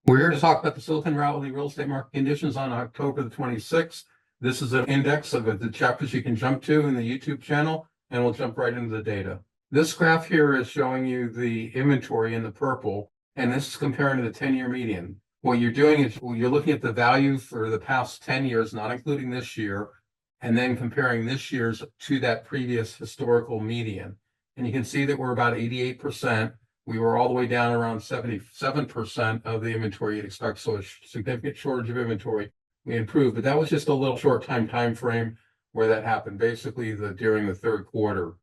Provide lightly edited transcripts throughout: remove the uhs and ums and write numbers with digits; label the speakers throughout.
Speaker 1: We're here to talk about the Silicon Valley real estate market conditions on October the 26th. This is an index of the chapters you can jump to in the YouTube channel, and we'll jump right into the data. This graph here is showing you the inventory in the purple, and this is comparing to the 10-year median. What you're doing is you're looking at the value for the past 10 years, not including this year, and then comparing this year's to that previous historical median. And you can see that we're about 88%. We were all the way down around 77% of the inventory you'd expect, so a significant shortage of inventory. We improved, but that was just a little short time frame where that happened, basically during the third quarter.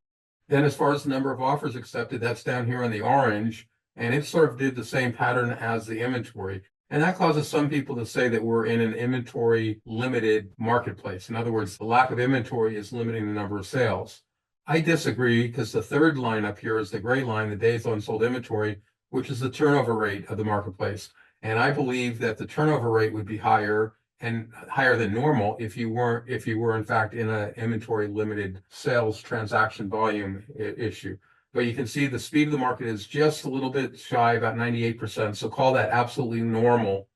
Speaker 1: Then as far as the number of offers accepted, that's down here in the orange, and it sort of did the same pattern as the inventory. And that causes some people to say that we're in an inventory limited marketplace. In other words, the lack of inventory is limiting the number of sales. I disagree, because the third line up here is the gray line, the days unsold inventory, which is the turnover rate of the marketplace. And I believe that the turnover rate would be higher and higher than normal if you were in fact in an inventory limited sales transaction volume issue. But you can see the speed of the market is just a little bit shy, about 98%. So call that absolutely normal,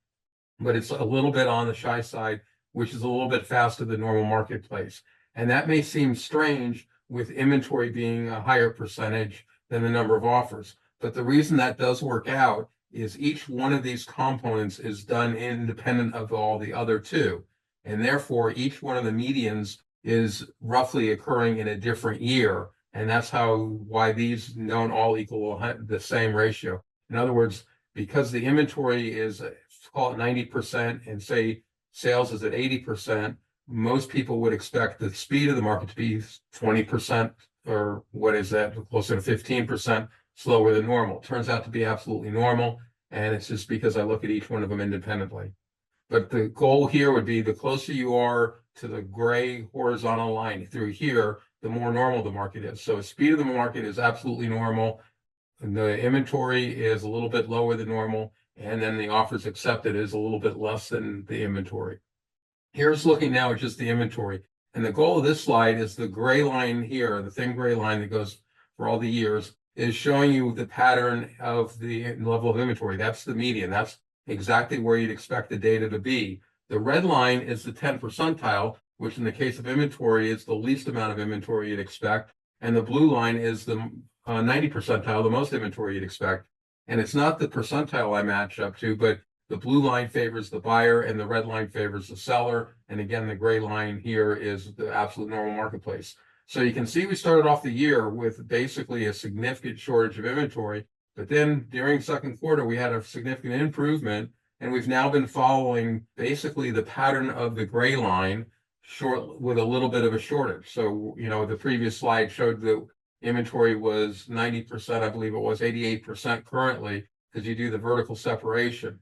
Speaker 1: but it's a little bit on the shy side, which is a little bit faster than normal marketplace. And that may seem strange with inventory being a higher percentage than the number of offers. But the reason that does work out is each one of these components is done independent of all the other two. And therefore, each one of the medians is roughly occurring in a different year. And that's why these don't all equal the same ratio. In other words, because the inventory is, call it 90%, and say sales is at 80%, most people would expect the speed of the market to be 20%, or what is that, closer to 15% slower than normal. Turns out to be absolutely normal, and it's just because I look at each one of them independently. But the goal here would be the closer you are to the gray horizontal line through here, the more normal the market is. So the speed of the market is absolutely normal, and the inventory is a little bit lower than normal, and then the offers accepted is a little bit less than the inventory. Here's looking now at just the inventory. And the goal of this slide is the gray line here, the thin gray line that goes for all the years, is showing you the pattern of the level of inventory. That's the median. That's exactly where you'd expect the data to be. The red line is the 10th percentile, which in the case of inventory is the least amount of inventory you'd expect. And the blue line is the 90 percentile, the most inventory you'd expect. And it's not the percentile I match up to, but the blue line favors the buyer and the red line favors the seller. And again, the gray line here is the absolute normal marketplace. So you can see we started off the year with basically a significant shortage of inventory, but then during second quarter, we had a significant improvement, and we've now been following basically the pattern of the gray line short with a little bit of a shortage. So, the previous slide showed the inventory was 90%, I believe it was 88% currently, because you do the vertical separation.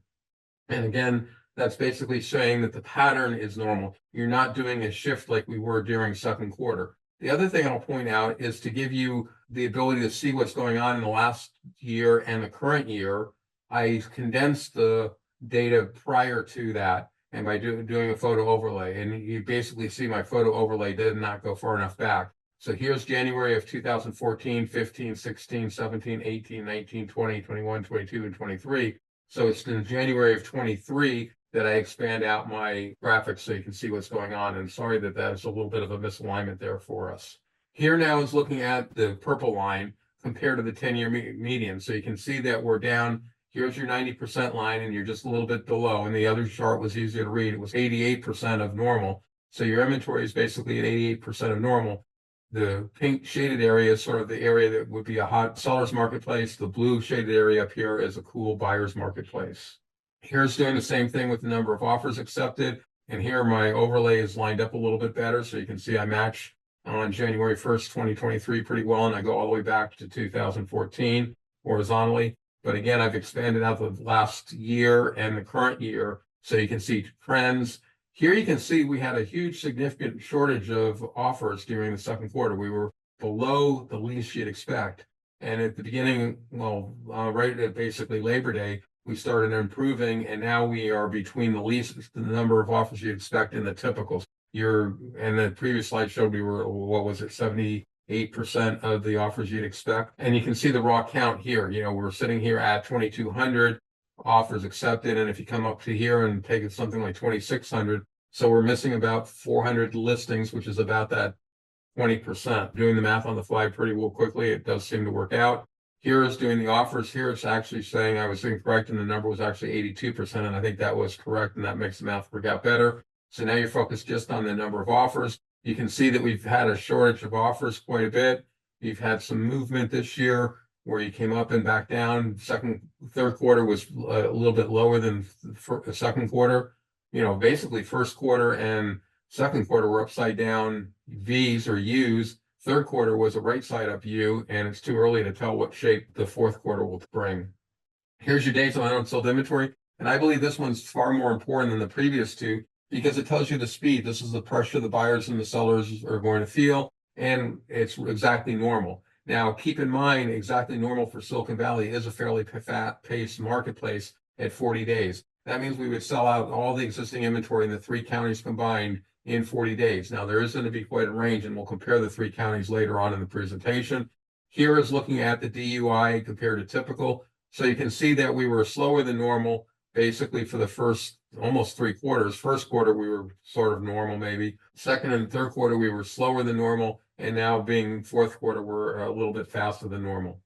Speaker 1: And again, that's basically saying that the pattern is normal. You're not doing a shift like we were during second quarter. The other thing I'll point out is to give you the ability to see what's going on in the last year and the current year. I condensed the data prior to that, and by doing a photo overlay, and you basically see my photo overlay did not go far enough back. So here's January of 2014, 15, 16, 17, 18, 19, 20, 21, 22, and 23. So it's in January of 23 that I expand out my graphics so you can see what's going on. And sorry that that's a little bit of a misalignment there for us. Here now is looking at the purple line compared to the 10-year median. So you can see that we're down. Here's your 90% line, and you're just a little bit below. And the other chart was easier to read. It was 88% of normal. So your inventory is basically at 88% of normal. The pink shaded area is sort of the area that would be a hot seller's marketplace. The blue shaded area up here is a cool buyer's marketplace. Here's doing the same thing with the number of offers accepted. And here my overlay is lined up a little bit better. So you can see I match on January 1st, 2023 pretty well. And I go all the way back to 2014 horizontally. But again, I've expanded out the last year and the current year so you can see trends. Here you can see we had a huge significant shortage of offers during the second quarter. We were below the least you'd expect. And at the beginning, right at basically Labor Day, we started improving, and now we are between the number of offers you'd expect and the typicals. And the previous slide showed we were, 78% of the offers you'd expect. And you can see the raw count here. We're sitting here at 2,200. offers accepted. And if you come up to here and take it something like 2,600, so we're missing about 400 listings, which is about that 20%. Doing the math on the fly pretty well quickly, it does seem to work out. Here is doing the offers. Here it's actually saying I was incorrect and the number was actually 82%, and I think that was correct, and that makes the math work out better. So now you're focused just on the number of offers. You can see that we've had a shortage of offers quite a bit. You've had some movement this year where you came up and back down. Third quarter was a little bit lower than the second quarter. Basically first quarter and second quarter were upside down V's or U's. Third quarter was a right side up U, and it's too early to tell what shape the fourth quarter will bring. Here's your days on unsold inventory. And I believe this one's far more important than the previous two because it tells you the speed. This is the pressure the buyers and the sellers are going to feel, and it's exactly normal. Now, keep in mind, exactly normal for Silicon Valley is a fairly fast-paced marketplace at 40 days. That means we would sell out all the existing inventory in the 3 counties combined in 40 days. Now, there is going to be quite a range, and we'll compare the 3 counties later on in the presentation. Here is looking at the DUI compared to typical. So you can see that we were slower than normal, basically for the first almost 3 quarters. First quarter, we were sort of normal maybe. Second and third quarter, we were slower than normal. And now being fourth quarter, we're a little bit faster than normal.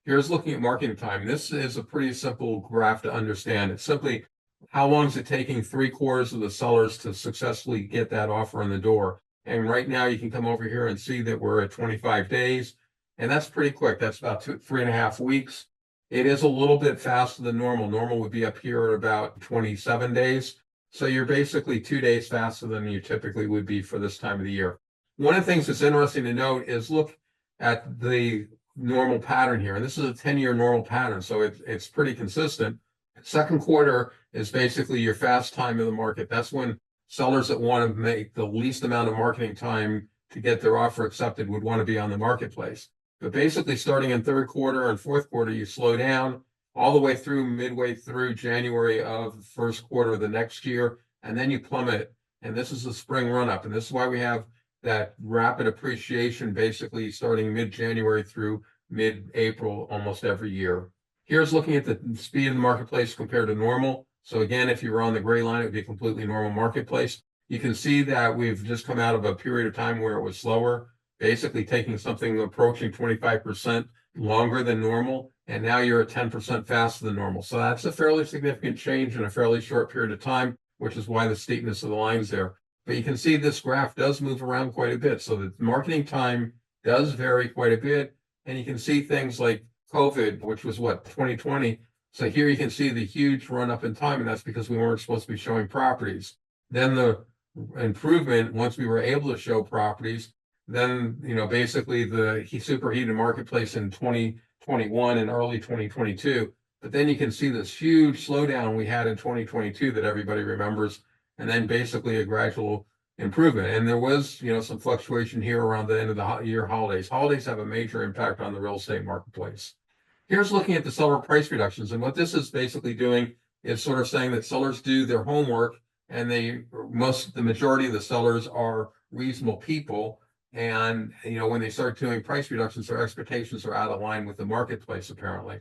Speaker 1: Here's looking at marketing time. This is a pretty simple graph to understand. It's simply how long is it taking 3/4 of the sellers to successfully get that offer in the door. And right now you can come over here and see that we're at 25 days. And that's pretty quick. That's about 3.5 weeks. It is a little bit faster than normal. Normal would be up here at about 27 days. So you're basically 2 days faster than you typically would be for this time of the year. One of the things that's interesting to note is look at the normal pattern here. And this is a 10-year normal pattern, so it's pretty consistent. Second quarter is basically your fast time of the market. That's when sellers that want to make the least amount of marketing time to get their offer accepted would want to be on the marketplace. But basically starting in third quarter and fourth quarter, you slow down all the way through midway through January of the first quarter of the next year, and then you plummet. And this is the spring run up. And this is why we have that rapid appreciation basically starting mid-January through mid-April almost every year. Here's looking at the speed of the marketplace compared to normal. So again, if you were on the gray line, it would be a completely normal marketplace. You can see that we've just come out of a period of time where it was slower, basically taking something approaching 25% longer than normal. And now you're at 10% faster than normal. So that's a fairly significant change in a fairly short period of time, which is why the steepness of the line's there. But you can see this graph does move around quite a bit. So the marketing time does vary quite a bit. And you can see things like COVID, which was what, 2020. So here you can see the huge run up in time, and that's because we weren't supposed to be showing properties. Then the improvement, once we were able to show properties, then, basically the superheated marketplace in 2021 and early 2022. But then you can see this huge slowdown we had in 2022 that everybody remembers, and then basically a gradual improvement. And there was, some fluctuation here around the end of the year holidays. Holidays have a major impact on the real estate marketplace. Here's looking at the seller price reductions. And what this is basically doing is sort of saying that sellers do their homework, and the majority of the sellers are reasonable people. And, when they start doing price reductions, their expectations are out of line with the marketplace, apparently.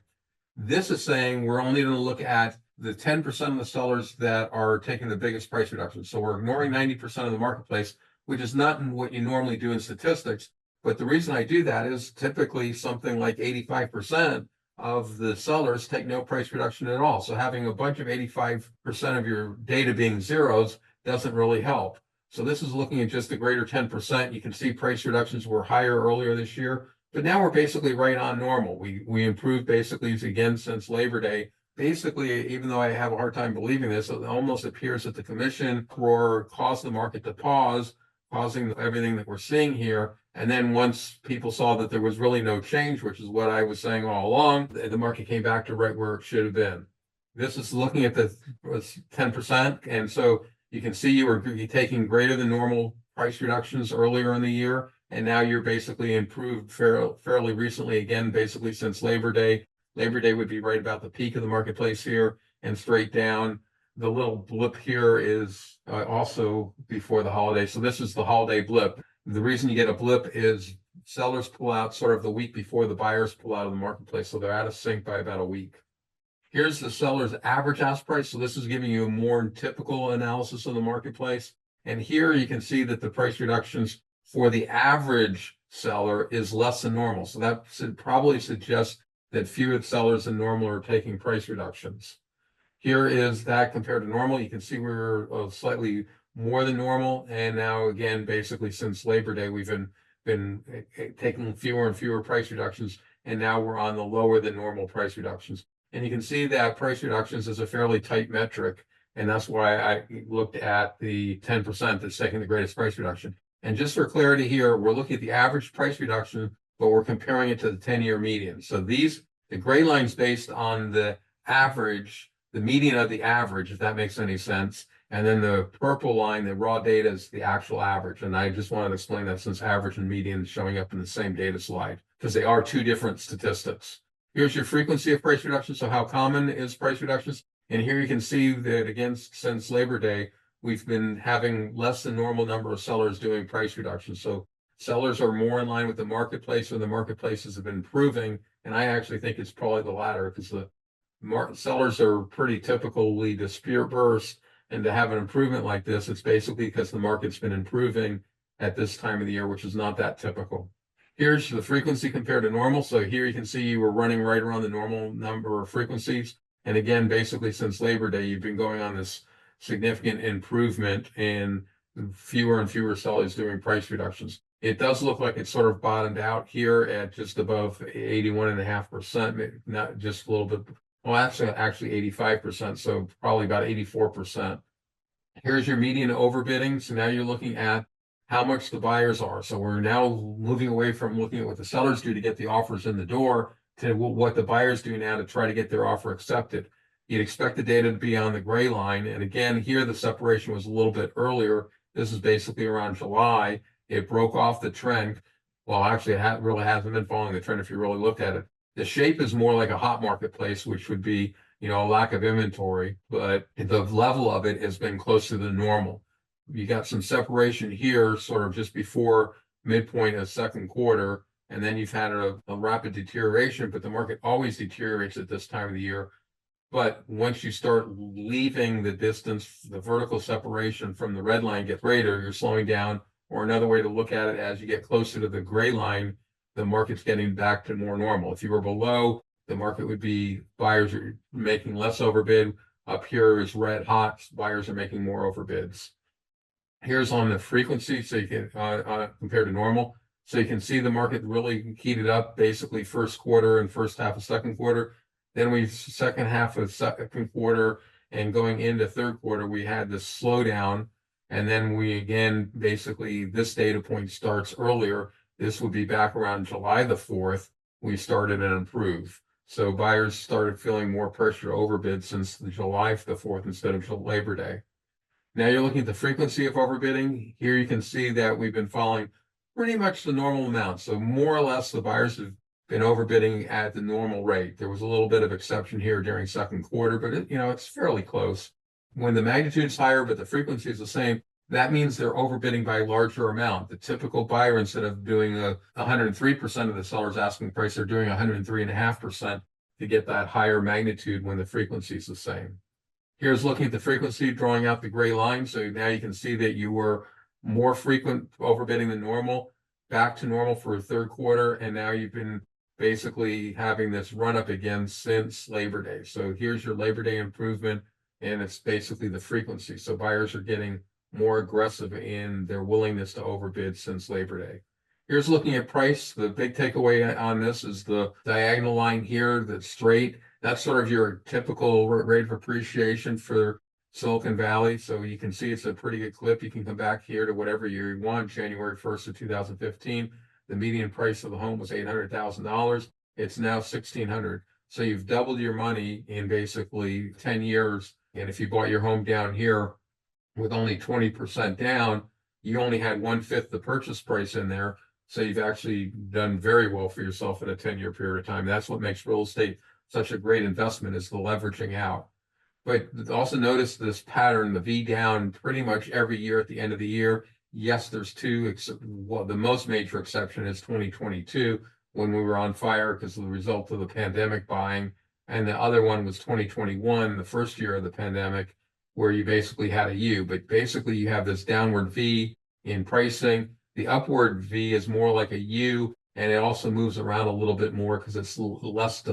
Speaker 1: This is saying we're only going to look at the 10% of the sellers that are taking the biggest price reductions. So we're ignoring 90% of the marketplace, which is not what you normally do in statistics. But the reason I do that is typically something like 85% of the sellers take no price reduction at all. So having a bunch of 85% of your data being zeros doesn't really help. So this is looking at just the greater 10%. You can see price reductions were higher earlier this year, but now we're basically right on normal. We improved basically again since Labor Day. Basically, even though I have a hard time believing this, it almost appears that the commission caused the market to pause, causing everything that we're seeing here. And then once people saw that there was really no change, which is what I was saying all along, the market came back to right where it should have been. This is looking at the 10%. And so you can see you're taking greater than normal price reductions earlier in the year. And now you're basically improved fairly recently, again, basically since Labor Day. Labor Day would be right about the peak of the marketplace here and straight down. The little blip here is also before the holiday. So this is the holiday blip. The reason you get a blip is sellers pull out sort of the week before the buyers pull out of the marketplace. So they're out of sync by about a week. Here's the seller's average ask price. So this is giving you a more typical analysis of the marketplace. And here you can see that the price reductions for the average seller is less than normal. So that probably suggests that fewer sellers than normal are taking price reductions. Here is that compared to normal. You can see we're slightly more than normal. And now again, basically since Labor Day, we've been taking fewer and fewer price reductions. And now we're on the lower than normal price reductions. And you can see that price reductions is a fairly tight metric. And that's why I looked at the 10% that's taking the greatest price reduction. And just for clarity here, we're looking at the average price reduction, but we're comparing it to the 10-year median. So the gray line's based on the average, the median of the average, if that makes any sense. And then the purple line, the raw data, is the actual average. And I just wanted to explain that since average and median is showing up in the same data slide, because they are two different statistics. Here's your frequency of price reductions. So how common is price reductions? And here you can see that again, since Labor Day, we've been having less than normal number of sellers doing price reductions. So sellers are more in line with the marketplace, or the marketplaces have been improving. And I actually think it's probably the latter, because the sellers are pretty typically dispersed. And to have an improvement like this, it's basically because the market's been improving at this time of the year, which is not that typical. Here's the frequency compared to normal. So here you can see you were running right around the normal number of frequencies. And again, basically since Labor Day, you've been going on this significant improvement in fewer and fewer sellers doing price reductions. It does look like it's sort of bottomed out here at just above 81.5%, not just a little bit. Well, actually 85%, so probably about 84%. Here's your median overbidding. So now you're looking at how much the buyers are. So we're now moving away from looking at what the sellers do to get the offers in the door to what the buyers do now to try to get their offer accepted. You'd expect the data to be on the gray line. And again, here the separation was a little bit earlier. This is basically around July. It broke off the trend. Well, actually, it really hasn't been following the trend if you really look at it. The shape is more like a hot marketplace, which would be, a lack of inventory, but the level of it has been closer to normal. You got some separation here, sort of just before midpoint of second quarter, and then you've had a rapid deterioration, but the market always deteriorates at this time of the year. But once you start leaving the distance, the vertical separation from the red line gets greater, you're slowing down. Or another way to look at it, as you get closer to the gray line, the market's getting back to more normal. If you were below, the market would be buyers are making less overbid. Up here is red hot, buyers are making more overbids. Here's on the frequency, so you can compared to normal. So you can see the market really heated up basically first quarter and first half of second quarter. Then we second half of second quarter and going into third quarter, we had this slowdown. And then we again, basically this data point starts earlier. This would be back around July the 4th. We started and improved. So buyers started feeling more pressure to overbid since the July the 4th instead of Labor Day. Now you're looking at the frequency of overbidding. Here you can see that we've been following pretty much the normal amount. So more or less the buyers have been overbidding at the normal rate. There was a little bit of exception here during second quarter, but it's fairly close. When the magnitude is higher, but the frequency is the same, that means they're overbidding by a larger amount. The typical buyer, instead of doing 103% of the seller's asking price, they're doing 103.5% to get that higher magnitude when the frequency is the same. Here's looking at the frequency, drawing out the gray line. So now you can see that you were more frequent overbidding than normal, back to normal for third quarter. And now you've been basically having this run up again since Labor Day. So here's your Labor Day improvement, and it's basically the frequency. So buyers are getting more aggressive in their willingness to overbid since Labor Day. Here's looking at price. The big takeaway on this is the diagonal line here that's straight. That's sort of your typical rate of appreciation for Silicon Valley. So you can see it's a pretty good clip. You can come back here to whatever year you want, January 1st of 2015. The median price of the home was $800,000. It's now $1,600. So you've doubled your money in basically 10 years. And if you bought your home down here with only 20% down, you only had 1/5 the purchase price in there. So you've actually done very well for yourself in a 10-year period of time. That's what makes real estate such a great investment, is the leveraging out. But also notice this pattern, the V down pretty much every year at the end of the year. Yes, there's two, well, the most major exception is 2022, when we were on fire because of the result of the pandemic buying. And the other one was 2021, the first year of the pandemic, where you basically had a U. But basically you have this downward V in pricing. The upward V is more like a U, and it also moves around a little bit more because it's less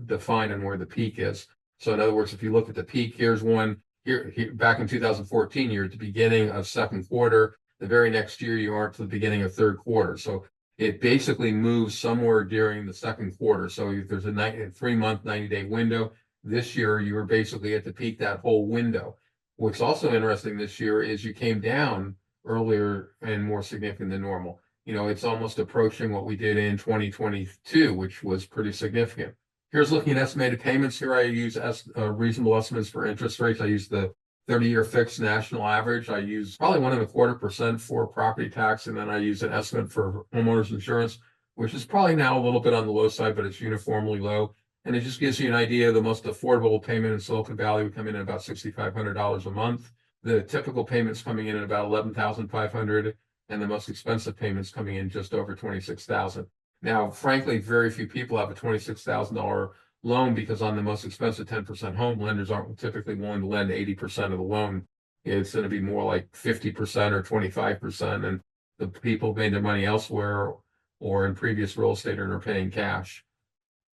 Speaker 1: defined on where the peak is. So in other words, if you look at the peak, here's one here back in 2014, you're at the beginning of second quarter. The very next year, you are to the beginning of third quarter. So it basically moves somewhere during the second quarter. So if there's a 3-month, 90-day window, this year you were basically at the peak that whole window. What's also interesting this year is you came down earlier and more significant than normal. You know, it's almost approaching what we did in 2022, which was pretty significant. Here's looking at estimated payments. Here I use reasonable estimates for interest rates. I use the 30-year fixed national average. I use probably 1.25% for property tax, and then I use an estimate for homeowners insurance, which is probably now a little bit on the low side, but it's uniformly low. And it just gives you an idea. The most affordable payment in Silicon Valley would come in at about $6,500 a month. The typical payments coming in at about $11,500, and the most expensive payments coming in just over $26,000. Now, frankly, very few people have a $26,000 loan because on the most expensive 10% home, lenders aren't typically willing to lend 80% of the loan. It's going to be more like 50% or 25%, and the people made their money elsewhere or in previous real estate and are paying cash.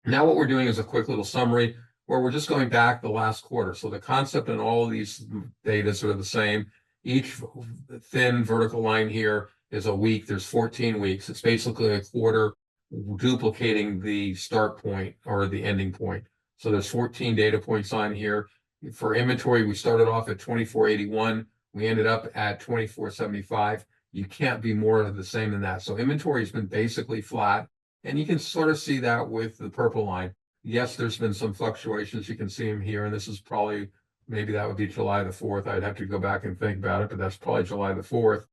Speaker 1: Now what we're doing is a quick little summary where we're just going back the last quarter. So the concept in all of these data are the same. Each thin vertical line here is a week. There's 14 weeks. It's basically a quarter duplicating the start point or the ending point. So there's 14 data points on here. For inventory, we started off at 2481. We ended up at 2475. You can't be more of the same than that. So inventory has been basically flat. And you can sort of see that with the purple line. Yes, there's been some fluctuations. You can see them here. And this is probably, maybe that would be July the 4th. I'd have to go back and think about it, but that's probably July the 4th.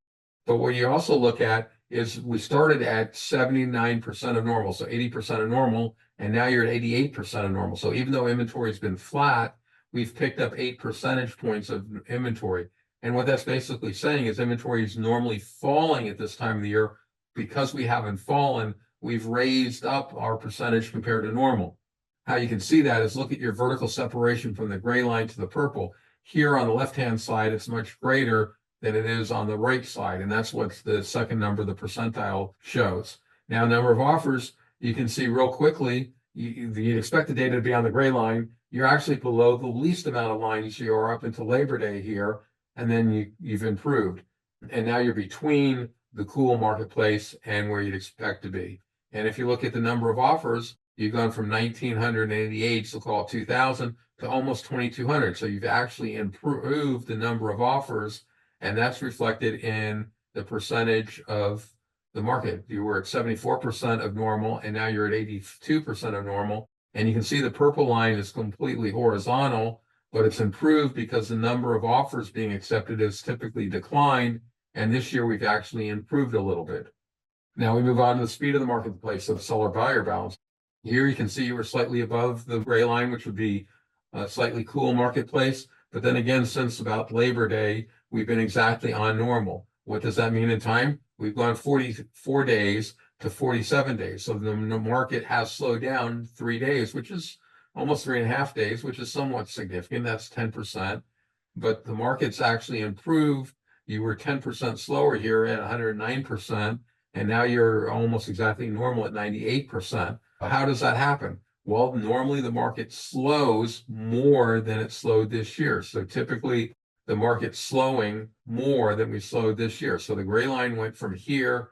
Speaker 1: But what you also look at is we started at 79% of normal, so 80% of normal, and now you're at 88% of normal. So even though inventory has been flat, we've picked up 8 percentage points of inventory. And what that's basically saying is inventory is normally falling at this time of the year. Because we haven't fallen, we've raised up our percentage compared to normal. How you can see that is look at your vertical separation from the gray line to the purple. Here on the left-hand side, it's much greater than it is on the right side. And that's what the second number, the percentile, shows. Now, number of offers, you can see real quickly, you'd expect the data to be on the gray line. You're actually below the least amount of lines you are up until Labor Day here, and then you've improved. And now you're between the cool marketplace and where you'd expect to be. And if you look at the number of offers, you've gone from 1,988, so call it 2,000, to almost 2,200. So you've actually improved the number of offers, and that's reflected in the percentage of the market. You were at 74% of normal, and now you're at 82% of normal. And you can see the purple line is completely horizontal, but it's improved because the number of offers being accepted has typically declined. And this year we've actually improved a little bit. Now we move on to the speed of the marketplace of seller-buyer balance. Here you can see you were slightly above the gray line, which would be a slightly cool marketplace. But then again, since about Labor Day, we've been exactly on normal. What does that mean in time? We've gone 44 days to 47 days. So the market has slowed down 3 days, which is almost 3.5 days, which is somewhat significant. That's 10%. But the market's actually improved. You were 10% slower here at 109%, and now you're almost exactly normal at 98%. How does that happen? Well, normally the market slows more than it slowed this year. So typically the market's slowing more than we slowed this year. So the gray line went from here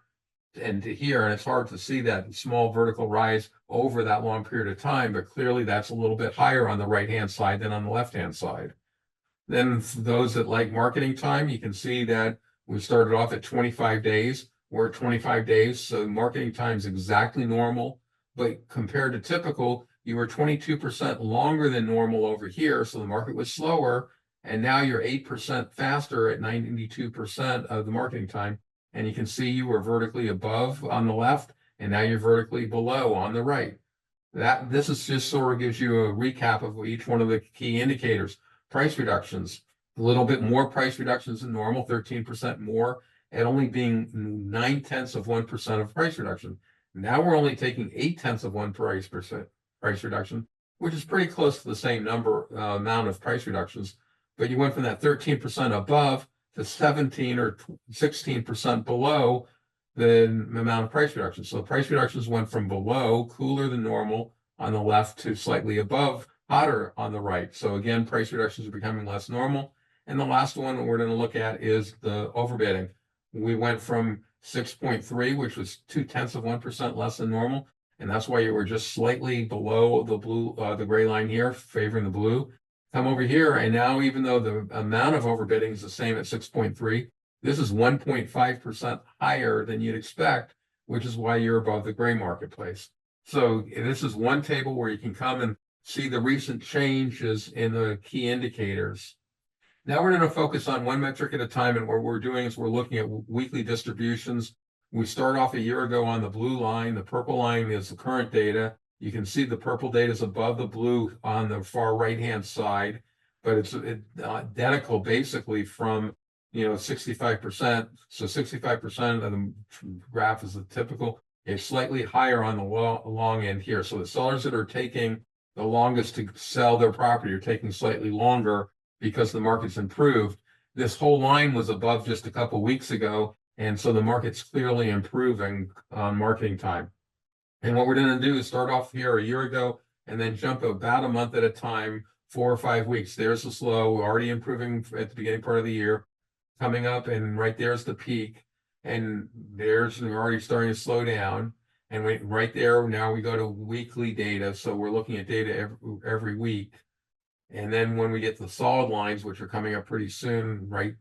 Speaker 1: and to here, and it's hard to see that small vertical rise over that long period of time, but clearly that's a little bit higher on the right-hand side than on the left-hand side. Then for those that like marketing time, you can see that we started off at 25 days. We're at 25 days, so marketing time is exactly normal. But compared to typical, you were 22% longer than normal over here, so the market was slower, and now you're 8% faster at 92% of the marketing time. And you can see you were vertically above on the left, and now you're vertically below on the right. This is just sort of gives you a recap of each one of the key indicators. Price reductions, a little bit more price reductions than normal, 13% more, and only being 0.9% of price reduction. Now we're only taking 0.8% price reduction. which is pretty close to the same amount of price reductions. But you went from that 13% above to 17 or 16% below the amount of price reductions. So the price reductions went from below, cooler than normal on the left, to slightly above, hotter on the right. So again, price reductions are becoming less normal. And the last one we're going to look at is the overbidding. We went from 6.3, which was 0.2% less than normal. And that's why you were just slightly below the blue, the gray line here, favoring the blue. Come over here, and now even though the amount of overbidding is the same at 6.3, this is 1.5% higher than you'd expect, which is why you're above the gray marketplace. So this is one table where you can come and see the recent changes in the key indicators. Now we're going to focus on one metric at a time, and what we're doing is we're looking at weekly distributions. We start off a year ago on the blue line. The purple line is the current data. You can see the purple data is above the blue on the far right-hand side, but it's identical basically from 65%. So 65% of the graph is the typical. It's slightly higher on the long end here. So the sellers that are taking the longest to sell their property are taking slightly longer because the market's improved. This whole line was above just a couple weeks ago, and so the market's clearly improving on marketing time. And what we're going to do is start off here a year ago and then jump about a month at a time, 4 or 5 weeks. There's the slow. We're already improving at the beginning part of the year, coming up, and right there's the peak. And we're already starting to slow down. And right there, now we go to weekly data. So we're looking at data every week. And then when we get the solid lines, which are coming up pretty soon, right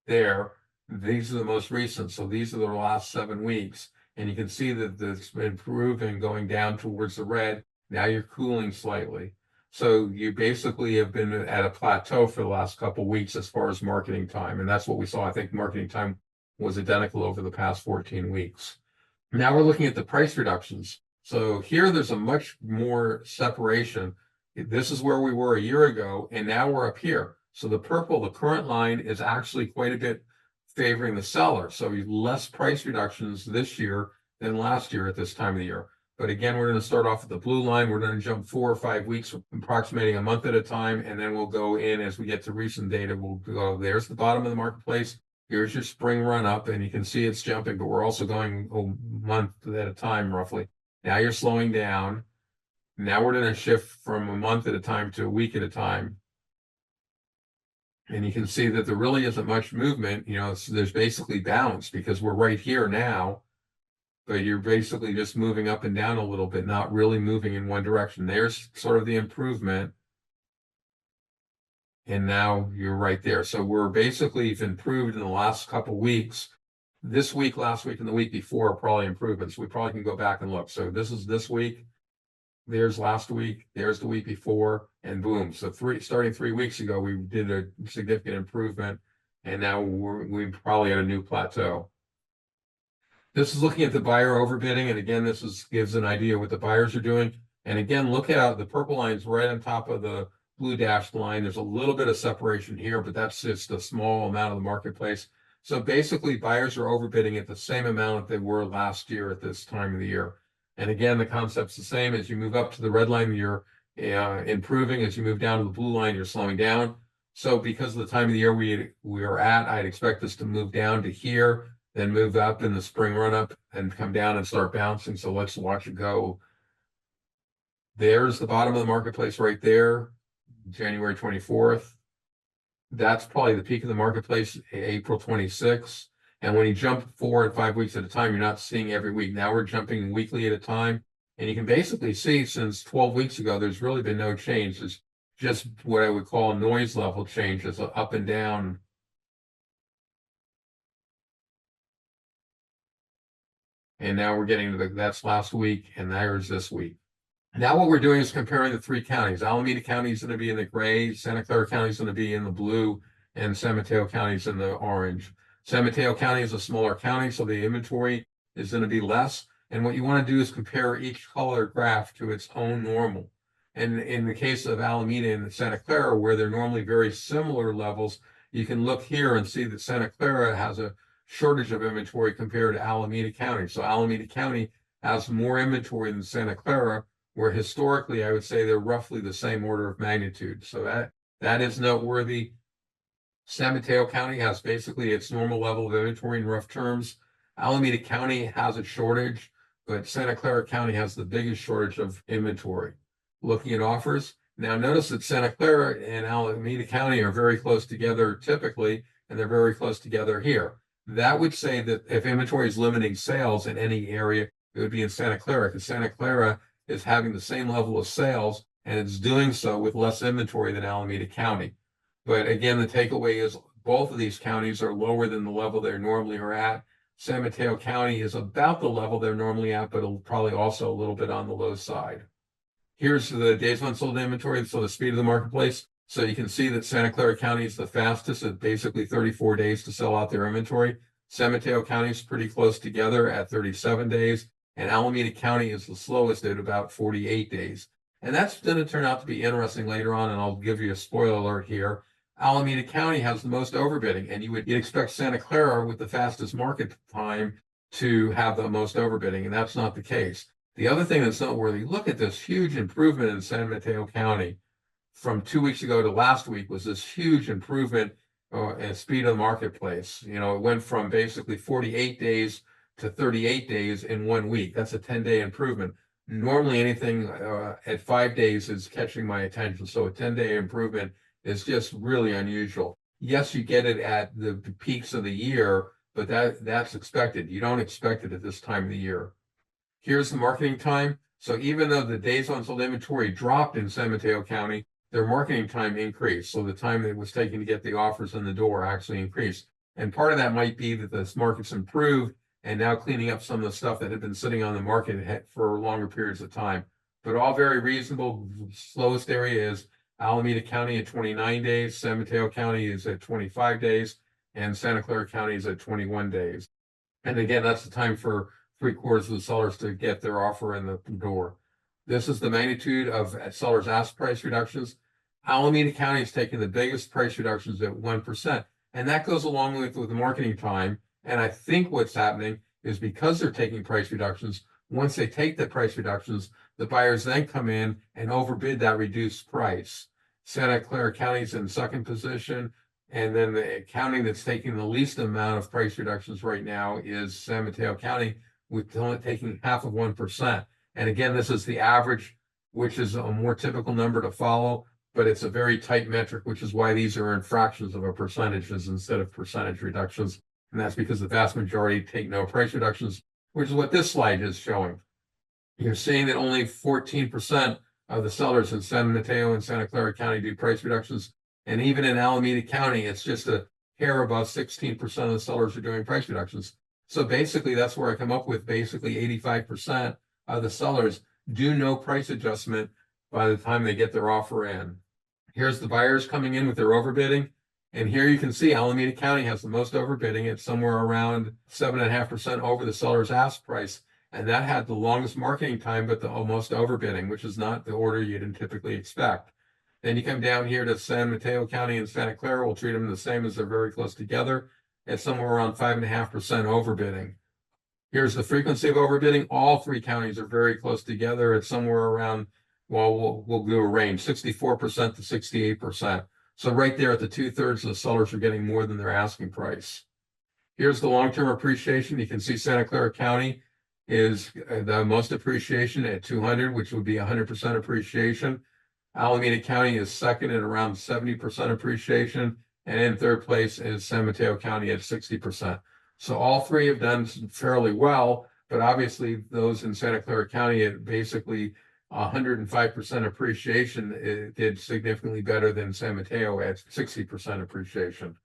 Speaker 1: there, these are the most recent. So these are the last 7 weeks. And you can see that it's improving, going down towards the red. Now you're cooling slightly. So you basically have been at a plateau for the last couple of weeks as far as marketing time. And that's what we saw. I think marketing time was identical over the past 14 weeks. Now we're looking at the price reductions. So here there's a much more separation. This is where we were a year ago, and now we're up here. So the purple, the current line, is actually quite a bit favoring the seller. So less price reductions this year than last year at this time of the year. But again, we're going to start off with the blue line. We're going to jump 4 or 5 weeks, approximating a month at a time, and then we'll go in as we get to recent data. We'll go, there's the bottom of the marketplace. Here's your spring run up, and you can see it's jumping, but we're also going a month at a time, roughly. Now you're slowing down. Now we're going to shift from a month at a time to a week at a time. And you can see that there really isn't much movement. There's basically balance because we're right here now, but you're basically just moving up and down a little bit, not really moving in one direction. There's sort of the improvement. And now you're right there. So we're basically improved in the last couple of weeks. This week, last week, and the week before are probably improvements. We probably can go back and look. So this is this week. There's last week, there's the week before, and boom. So starting 3 weeks ago, we did a significant improvement, and now we're probably at a new plateau. This is looking at the buyer overbidding, and again, gives an idea what the buyers are doing. And again, look at the purple lines right on top of the blue dashed line. There's a little bit of separation here, but that's just a small amount of the marketplace. So basically, buyers are overbidding at the same amount that they were last year at this time of the year. And again, the concept's the same. As you move up to the red line, you're improving. As you move down to the blue line, you're slowing down. So because of the time of the year we are at, I'd expect this to move down to here, then move up in the spring run up and come down and start bouncing. So let's watch it go. There's the bottom of the marketplace right there, January 24th. That's probably the peak of the marketplace, April 26th. And when you jump 4 and 5 weeks at a time, you're not seeing every week. Now we're jumping weekly at a time. And you can basically see since 12 weeks ago, there's really been no change. There's just what I would call noise level changes up and down. And now we're getting to that's last week, and there's this week. Now what we're doing is comparing the 3 counties. Alameda County is going to be in the gray, Santa Clara County is going to be in the blue, and San Mateo County is in the orange. San Mateo County is a smaller county, so the inventory is going to be less. And what you want to do is compare each color graph to its own normal. And in the case of Alameda and Santa Clara, where they're normally very similar levels, you can look here and see that Santa Clara has a shortage of inventory compared to Alameda County. So Alameda County has more inventory than Santa Clara, where historically I would say they're roughly the same order of magnitude. So that is noteworthy. San Mateo County has basically its normal level of inventory in rough terms. Alameda County has a shortage, but Santa Clara County has the biggest shortage of inventory. Looking at offers, now notice that Santa Clara and Alameda County are very close together typically, and they're very close together here. That would say that if inventory is limiting sales in any area, it would be in Santa Clara, because Santa Clara is having the same level of sales, and it's doing so with less inventory than Alameda County. But again, the takeaway is both of these counties are lower than the level they normally are at. San Mateo County is about the level they're normally at, but probably also a little bit on the low side. Here's the days unsold inventory, so the speed of the marketplace. So you can see that Santa Clara County is the fastest at basically 34 days to sell out their inventory. San Mateo County is pretty close together at 37 days, and Alameda County is the slowest at about 48 days. And that's going to turn out to be interesting later on, and I'll give you a spoiler alert here. Alameda County has the most overbidding, and you'd expect Santa Clara with the fastest market time to have the most overbidding, and that's not the case. The other thing that's noteworthy, look at this huge improvement in San Mateo County from 2 weeks ago to last week was this huge improvement in speed of the marketplace. You know, it went from basically 48 days to 38 days in 1 week. That's a 10-day improvement. Normally anything at 5 days is catching my attention. So a 10-day improvement is just really unusual. Yes, you get it at the peaks of the year, but that's expected. You don't expect it at this time of the year. Here's the marketing time. So even though the days unsold inventory dropped in San Mateo County, their marketing time increased. So the time that it was taking to get the offers in the door actually increased. And part of that might be that this market's improved and now cleaning up some of the stuff that had been sitting on the market for longer periods of time. But all very reasonable. Slowest area is Alameda County at 29 days, San Mateo County is at 25 days, and Santa Clara County is at 21 days. And again, that's the time for 3/4 of the sellers to get their offer in the door. This is the magnitude of sellers' ask price reductions. Alameda County is taking the biggest price reductions at 1%, and that goes along with the marketing time. And I think what's happening is because they're taking price reductions, once they take the price reductions, the buyers then come in and overbid that reduced price. Santa Clara County is in second position, and then the county that's taking the least amount of price reductions right now is San Mateo County, with only taking 0.5%. And again, this is the average, which is a more typical number to follow, but it's a very tight metric, which is why these are in fractions of a percentages instead of percentage reductions. And that's because the vast majority take no price reductions, which is what this slide is showing. You're seeing that only 14% of the sellers in San Mateo and Santa Clara County do price reductions. And even in Alameda County, it's just a hair above 16% of the sellers are doing price reductions. So basically, that's where I come up with basically 85% of the sellers do no price adjustment by the time they get their offer in. Here's the buyers coming in with their overbidding. And here you can see Alameda County has the most overbidding. It's somewhere around 7.5% over the seller's ask price. And that had the longest marketing time, but the most overbidding, which is not the order you'd typically expect. Then you come down here to San Mateo County and Santa Clara. We'll treat them the same as they're very close together. It's somewhere around 5.5% overbidding. Here's the frequency of overbidding. All three counties are very close together. It's somewhere around, well, we'll do a range, 64% to 68%. So right there at the 2/3 of the sellers are getting more than their asking price. Here's the long-term appreciation. You can see Santa Clara County is the most appreciation at 200, which would be 100% appreciation. Alameda County is second at around 70% appreciation. And in third place is San Mateo County at 60%. So all three have done fairly well, but obviously those in Santa Clara County at basically 105% appreciation, it did significantly better than San Mateo at 60% appreciation.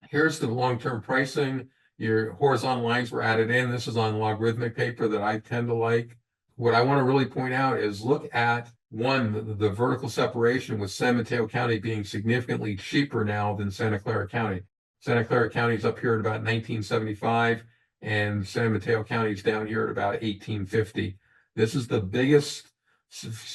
Speaker 1: Here's the long-term pricing. Your horizontal lines were added in. This is on logarithmic paper that I tend to like. What I want to really point out is look at the vertical separation with San Mateo County being significantly cheaper now than Santa Clara County. Santa Clara County is up here at about 1975, and San Mateo County is down here at about 1850. This is the biggest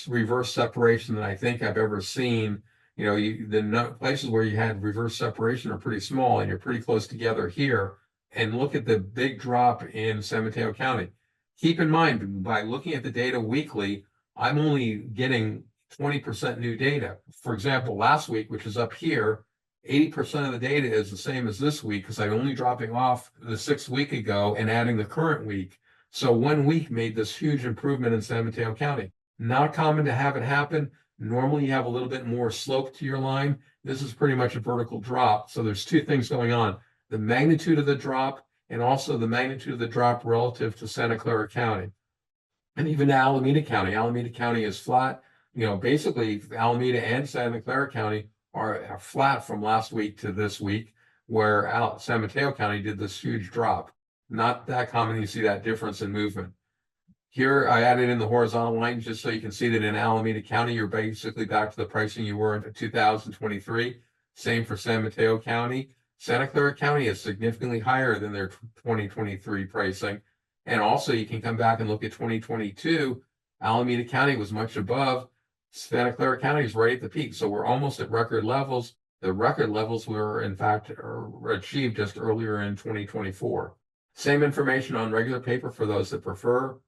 Speaker 1: reverse separation that I think I've ever seen. You know, the places where you had reverse separation are pretty small, and you're pretty close together here. And look at the big drop in San Mateo County. Keep in mind, by looking at the data weekly, I'm only getting 20% new data. For example, last week, which is up here, 80% of the data is the same as this week because I'm only dropping off the 6th week ago and adding the current week. So 1 week made this huge improvement in San Mateo County. Not common to have it happen. Normally you have a little bit more slope to your line. This is pretty much a vertical drop. So there's two things going on: the magnitude of the drop and also the magnitude of the drop relative to Santa Clara County. And even Alameda County. Alameda County is flat. Basically Alameda and Santa Clara County are flat from last week to this week, where San Mateo County did this huge drop. Not that common you see that difference in movement. Here I added in the horizontal line just so you can see that in Alameda County, you're basically back to the pricing you were in 2023. Same for San Mateo County. Santa Clara County is significantly higher than their 2023 pricing. And also you can come back and look at 2022. Alameda County was much above. Santa Clara County is right at the peak. So we're almost at record levels. The record levels were in fact achieved just earlier in 2024. Same information on regular paper for those that prefer.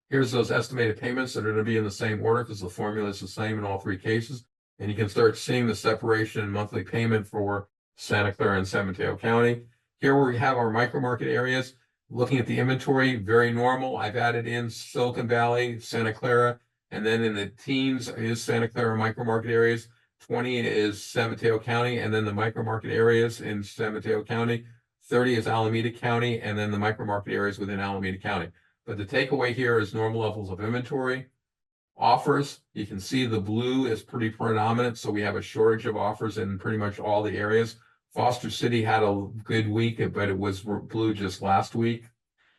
Speaker 1: Here's those estimated payments that are going to be in the same order because the formula is the same in all three cases. And you can start seeing the separation in monthly payment for Santa Clara and San Mateo County. Here we have our micro market areas. Looking at the inventory, very normal. I've added in Silicon Valley, Santa Clara, and then in the teens is Santa Clara micro market areas. 20 is San Mateo County, and then the micro market areas in San Mateo County. 30 is Alameda County, and then the micro market areas within Alameda County. But the takeaway here is normal levels of inventory. Offers, you can see the blue is pretty predominant, so we have a shortage of offers in pretty much all the areas. Foster City had a good week, but it was blue just last week.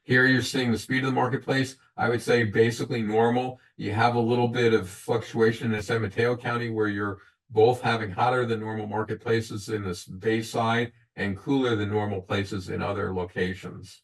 Speaker 1: Here you're seeing the speed of the marketplace. I would say basically normal. You have a little bit of fluctuation in San Mateo County where you're both having hotter than normal marketplaces in this Bayside and cooler than normal places in other locations.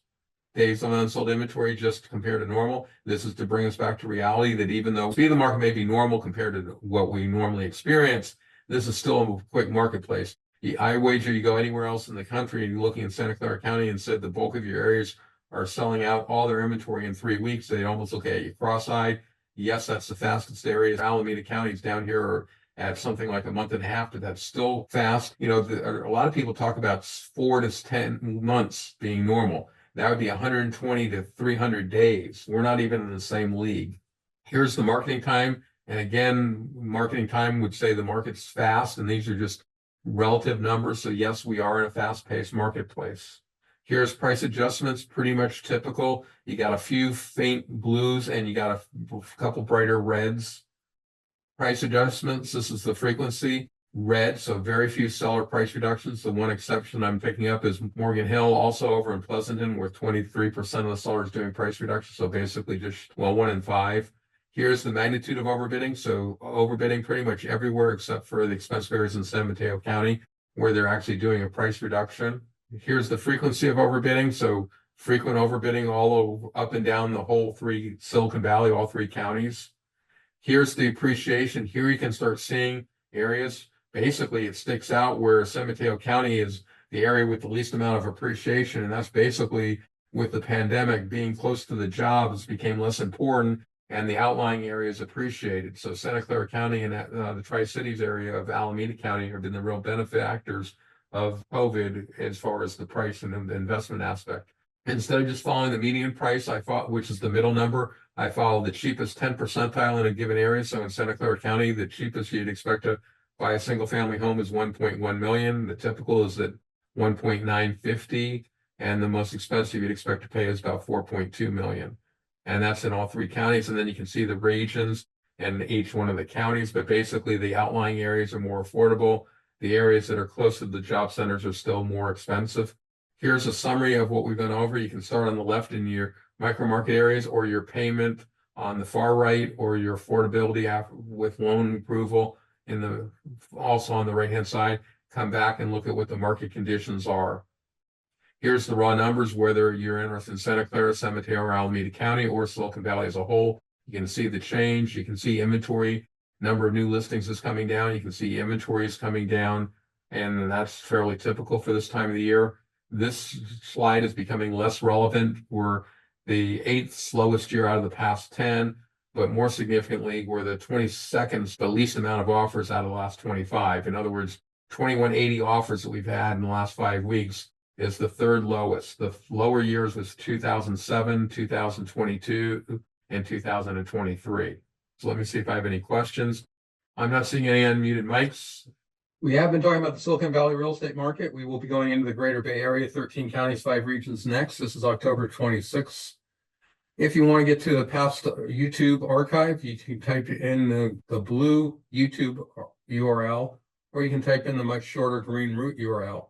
Speaker 1: Days on unsold inventory just compared to normal. This is to bring us back to reality that even though speed of the market may be normal compared to what we normally experience, this is still a quick marketplace. I wager you go anywhere else in the country and you're looking in Santa Clara County and said the bulk of your areas are selling out all their inventory in 3 weeks. They almost look at you cross-eyed. Yes, that's the fastest area. Alameda County's down here are at something like a month and a half, but that's still fast. A lot of people talk about 4 to 10 months being normal. That would be 120 to 300 days. We're not even in the same league. Here's the marketing time. And again, marketing time would say the market's fast, and these are just relative numbers. So yes, we are in a fast-paced marketplace. Here's price adjustments, pretty much typical. You got a few faint blues and you got a couple brighter reds. Price adjustments, this is the frequency. Red, so very few seller price reductions. The one exception I'm picking up is Morgan Hill, also over in Pleasanton, where 23% of the sellers doing price reductions. So basically just, 1 in 5. Here's the magnitude of overbidding. So overbidding pretty much everywhere except for the expense areas in San Mateo County, where they're actually doing a price reduction. Here's the frequency of overbidding. So frequent overbidding all over, up and down the whole Silicon Valley, all 3 counties. Here's the appreciation. Here you can start seeing areas. Basically, it sticks out where San Mateo County is the area with the least amount of appreciation. And that's basically with the pandemic being close to the jobs became less important and the outlying areas appreciated. So Santa Clara County and the Tri-Cities area of Alameda County have been the real benefactors of COVID as far as the price and the investment aspect. Instead of just following the median price, which is the middle number, I follow the cheapest 10 percentile in a given area. So in Santa Clara County, the cheapest you'd expect to buy a single family home is 1.1 million. The typical is at 1.950, and the most expensive you'd expect to pay is about 4.2 million. And that's in all 3 counties. And then you can see the regions and each one of the counties, but basically the outlying areas are more affordable. The areas that are close to the job centers are still more expensive. Here's a summary of what we've gone over. You can start on the left in your micro market areas or your payment on the far right, or your affordability with loan approval also on the right hand side. Come back and look at what the market conditions are. Here's the raw numbers, whether you're interested in Santa Clara, San Mateo, or Alameda County, or Silicon Valley as a whole. You can see the change. You can see inventory. Number of new listings is coming down. You can see inventory is coming down, and that's fairly typical for this time of the year. This slide is becoming less relevant. We're the 8th slowest year out of the past 10. but more significantly, we're the 22nd, the least amount of offers out of the last 25. In other words, 2180 offers that we've had in the last 5 weeks is the third lowest. The lower years was 2007, 2022, and 2023. So let me see if I have any questions. I'm not seeing any unmuted mics. We have been talking about the Silicon Valley real estate market. We will be going into the Greater Bay Area, 13 counties, 5 regions next. This is October 26th. If you want to get to the past YouTube archive, you can type in the blue YouTube URL, or you can type in the much shorter green root URL.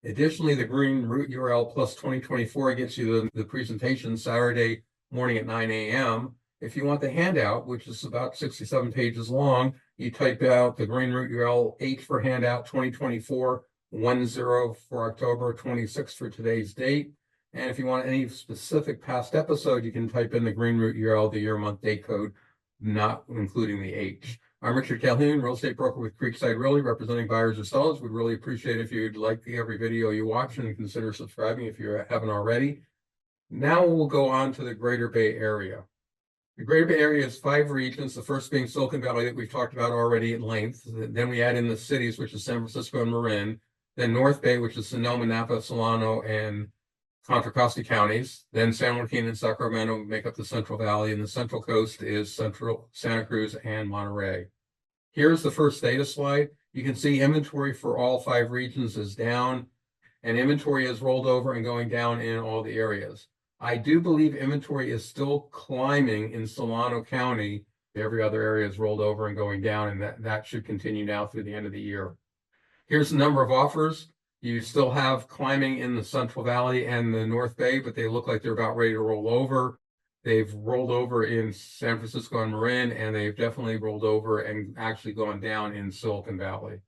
Speaker 1: Additionally, the green root URL plus 2024 gets you the presentation Saturday morning at 9 a.m. If you want the handout, which is about 67 pages long, you type out the green root URL 8 for handout 2024, 10 for October 26 for today's date. And if you want any specific past episode, you can type in the green root URL, the year, month, date code, not including the H. I'm Richard Calhoun, real estate broker with Creekside Realty, representing buyers or sellers. Would really appreciate if you'd like every video you watch and consider subscribing if you haven't already. Now we'll go on to the Greater Bay Area. The Greater Bay Area is 5 regions, the first being Silicon Valley that we've talked about already at length. Then we add in the cities, which is San Francisco and Marin. Then North Bay, which is Sonoma, Napa, Solano, and Contra Costa counties. Then San Joaquin and Sacramento make up the Central Valley, and the Central Coast is Central Santa Cruz and Monterey. Here's the first data slide. You can see inventory for all 5 regions is down, and inventory is rolled over and going down in all the areas. I do believe inventory is still climbing in Solano County. Every other area is rolled over and going down, and that should continue now through the end of the year. Here's the number of offers. You still have climbing in the Central Valley and the North Bay, but they look like they're about ready to roll over. They've rolled over in San Francisco and Marin, and they've definitely rolled over and actually gone down in Silicon Valley.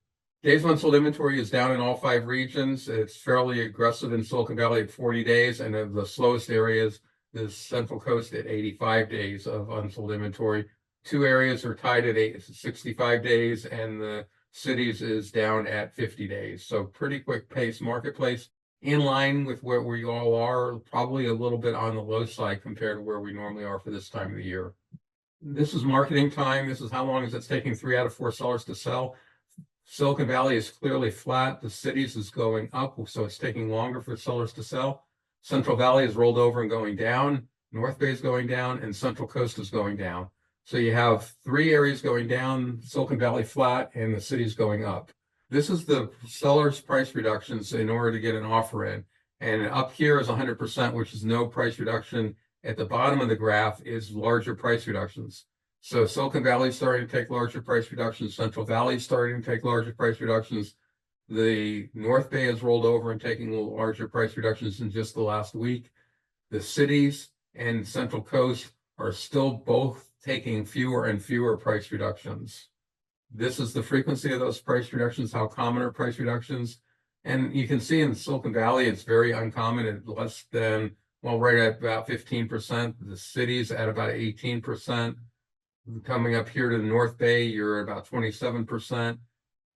Speaker 1: Days of unsold inventory is down in all 5 regions. It's fairly aggressive in Silicon Valley at 40 days, and the slowest areas, the Central Coast at 85 days of unsold inventory. 2 areas are tied at 65 days, and the cities is down at 50 days. So pretty quick pace marketplace, in line with where we all are, probably a little bit on the low side compared to where we normally are for this time of the year. This is marketing time. This is how long is it's taking 3 out of 4 sellers to sell. Silicon Valley is clearly flat. The cities is going up, so it's taking longer for sellers to sell. Central Valley is rolled over and going down. North Bay is going down, and Central Coast is going down. So you have 3 areas going down, Silicon Valley flat, and the cities going up. This is the seller's price reductions in order to get an offer in. And up here is 100%, which is no price reduction. At the bottom of the graph is larger price reductions. So Silicon Valley is starting to take larger price reductions. Central Valley is starting to take larger price reductions. The North Bay has rolled over and taking larger price reductions in just the last week. The cities and Central Coast are still both taking fewer and fewer price reductions. This is the frequency of those price reductions, how common are price reductions. And you can see in Silicon Valley, it's very uncommon at less than, well, right at about 15%. The cities at about 18%. Coming up here to the North Bay, you're about 27%.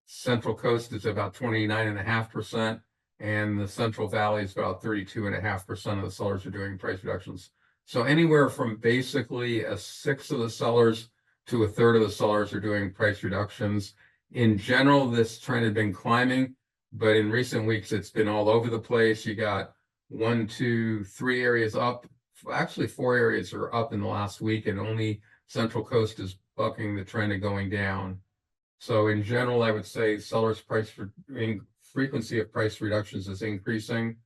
Speaker 1: Central Coast is about 29.5%. And the Central Valley is about 32.5% of the sellers are doing price reductions. So anywhere from basically 1/6 of the sellers to 1/3 of the sellers are doing price reductions. In general, this trend had been climbing, but in recent weeks, it's been all over the place. You got 1, 2, 3 areas up. Actually, 4 areas are up in the last week, and only Central Coast is bucking the trend of going down. So in general, I would say sellers' frequency of price reductions is increasing.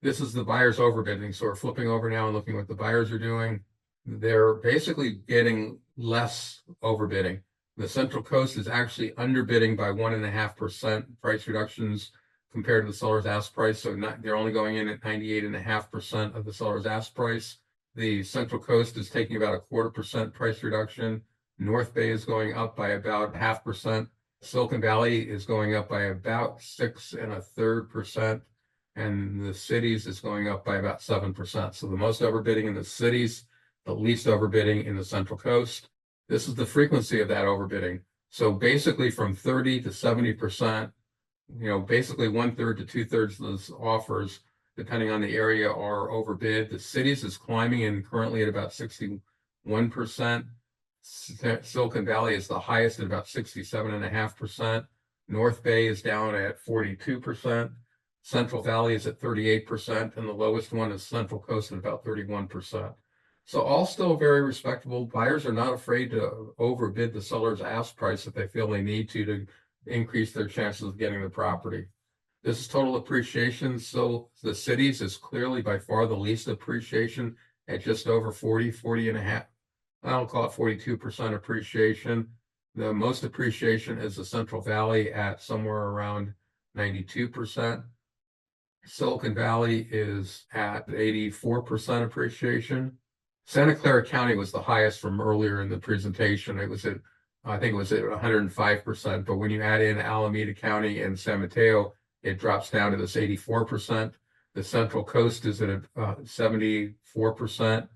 Speaker 1: This is the buyers overbidding. So we're flipping over now and looking what the buyers are doing. They're basically getting less overbidding. The Central Coast is actually underbidding by 1.5% price reductions compared to the seller's ask price. So they're only going in at 98.5% of the seller's ask price. The Central Coast is taking about a 0.25% price reduction. North Bay is going up by about 0.5%. Silicon Valley is going up by about 6.33%. And the cities is going up by about 7%. So the most overbidding in the cities, the least overbidding in the Central Coast. This is the frequency of that overbidding. So basically from 30 to 70%, basically 1/3 to 2/3 of those offers, depending on the area, are overbid. The cities is climbing and currently at about 61%. Silicon Valley is the highest at about 67.5%. North Bay is down at 42%. Central Valley is at 38%, and the lowest one is Central Coast at about 31%. So all still very respectable. Buyers are not afraid to overbid the seller's ask price if they feel they need to increase their chances of getting the property. This is total appreciation. So the cities is clearly by far the least appreciation at just over 40 and a half. I'll call it 42% appreciation. The most appreciation is the Central Valley at somewhere around 92%. Silicon Valley is at 84% appreciation. Santa Clara County was the highest from earlier in the presentation. It was at, I think it was at 105%, but when you add in Alameda County and San Mateo, it drops down to this 84%. The Central Coast is at 74%.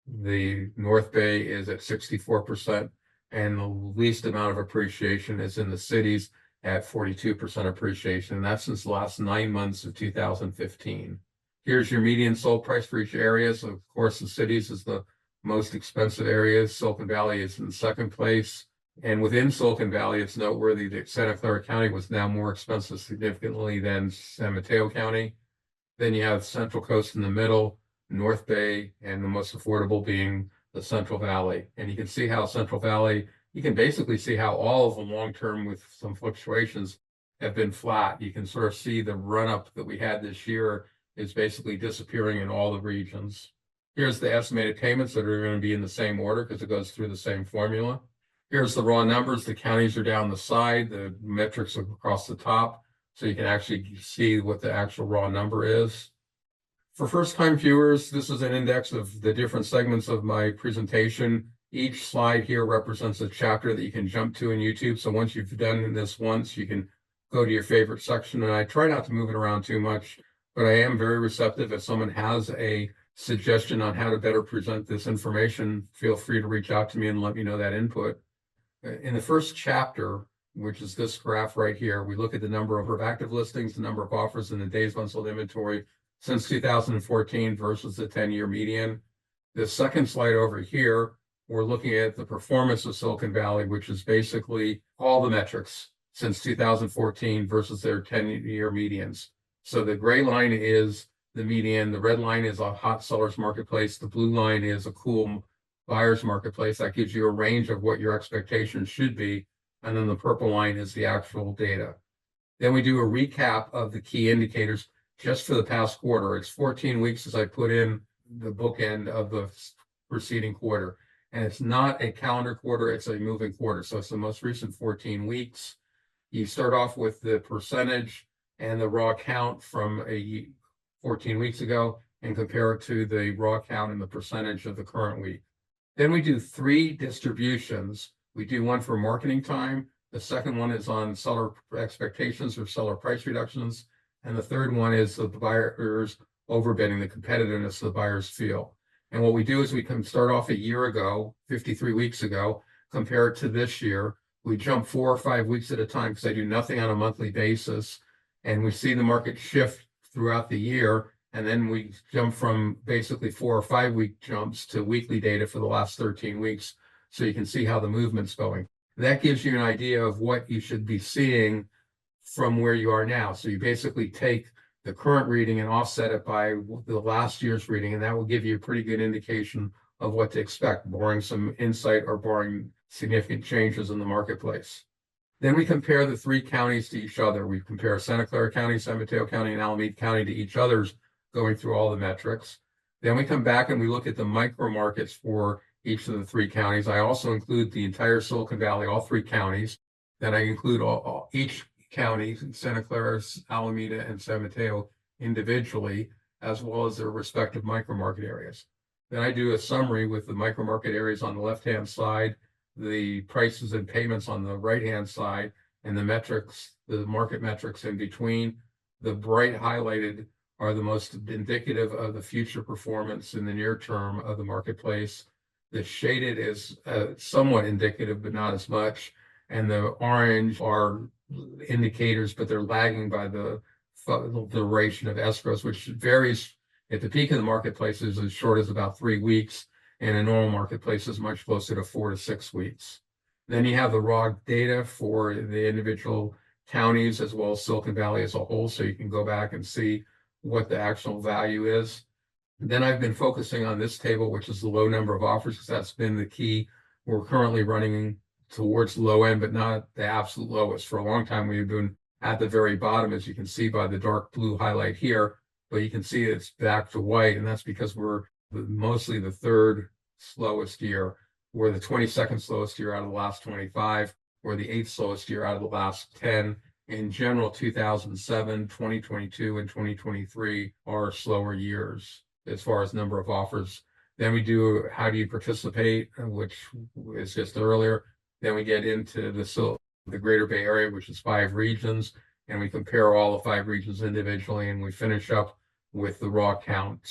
Speaker 1: The North Bay is at 64%, and the least amount of appreciation is in the cities at 42% appreciation. And that's since the last 9 months of 2015. Here's your median sold price for each area. So of course, the cities is the most expensive areas. Silicon Valley is in second place. And within Silicon Valley, it's noteworthy that Santa Clara County was now more expensive significantly than San Mateo County. Then you have Central Coast in the middle, North Bay, and the most affordable being the Central Valley. And you can see how Central Valley, you can basically see how all of them long-term with some fluctuations have been flat. You can sort of see the run-up that we had this year is basically disappearing in all the regions. Here's the estimated payments that are going to be in the same order because it goes through the same formula. Here's the raw numbers. The counties are down the side, the metrics are across the top, so you can actually see what the actual raw number is. For first-time viewers, this is an index of the different segments of my presentation. Each slide here represents a chapter that you can jump to in YouTube. So once you've done this once, you can go to your favorite section. And I try not to move it around too much, but I am very receptive. If someone has a suggestion on how to better present this information, feel free to reach out to me and let me know that input. In the first chapter, which is this graph right here, we look at the number of active listings, the number of offers, and the days of unsold inventory since 2014 versus the 10-year median. The second slide over here, we're looking at the performance of Silicon Valley, which is basically all the metrics since 2014 versus their 10-year medians. So the gray line is the median, the red line is a hot seller's marketplace, the blue line is a cool buyer's marketplace. That gives you a range of what your expectations should be, and then the purple line is the actual data. Then we do a recap of the key indicators just for the past quarter. It's 14 weeks as I put in the bookend of the preceding quarter. And it's not a calendar quarter, it's a moving quarter. So it's the most recent 14 weeks. You start off with the percentage and the raw count from 14 weeks ago and compare it to the raw count and the percentage of the current week. Then we do 3 distributions. We do one for marketing time. The second one is on seller expectations or seller price reductions. And the third one is the buyers overbidding, the competitiveness the buyers feel. And what we do is we can start off a year ago, 53 weeks ago, compare it to this year. We jump 4 or 5 weeks at a time because I do nothing on a monthly basis. And we see the market shift throughout the year. And then we jump from basically 4 or 5 week jumps to weekly data for the last 13 weeks. So you can see how the movement's going. That gives you an idea of what you should be seeing from where you are now. So you basically take the current reading and offset it by the last year's reading, and that will give you a pretty good indication of what to expect, barring some insight or barring significant changes in the marketplace. Then we compare the 3 counties to each other. We compare Santa Clara County, San Mateo County, and Alameda County to each other's, going through all the metrics. Then we come back and we look at the micro markets for each of the 3 counties. I also include the entire Silicon Valley, all 3 counties. Then I include each county, Santa Clara, Alameda, and San Mateo individually, as well as their respective micro market areas. Then I do a summary with the micro market areas on the left-hand side, the prices and payments on the right-hand side, and the metrics, the market metrics in between. The bright highlighted are the most indicative of the future performance in the near term of the marketplace. The shaded is somewhat indicative, but not as much. And the orange are indicators, but they're lagging by the duration of escrows, which varies at the peak of the marketplace is as short as about 3 weeks. and a normal marketplace is much closer to 4 to 6 weeks. Then you have the raw data for the individual counties as well as Silicon Valley as a whole, so you can go back and see what the actual value is. Then I've been focusing on this table, which is the low number of offers, because that's been the key. We're currently running towards low end, but not the absolute lowest. For a long time, we've been at the very bottom, as you can see by the dark blue highlight here, but you can see it's back to white, and that's because we're mostly the third slowest year. We're the 22nd slowest year out of the last 25. We're the 8th slowest year out of the last 10. In general, 2007, 2022, and 2023 are slower years as far as number of offers. Then we do how do you participate, which is just earlier. Then we get into the Greater Bay Area, which is 5 regions, and we compare all the 5 regions individually, and we finish up with the raw count.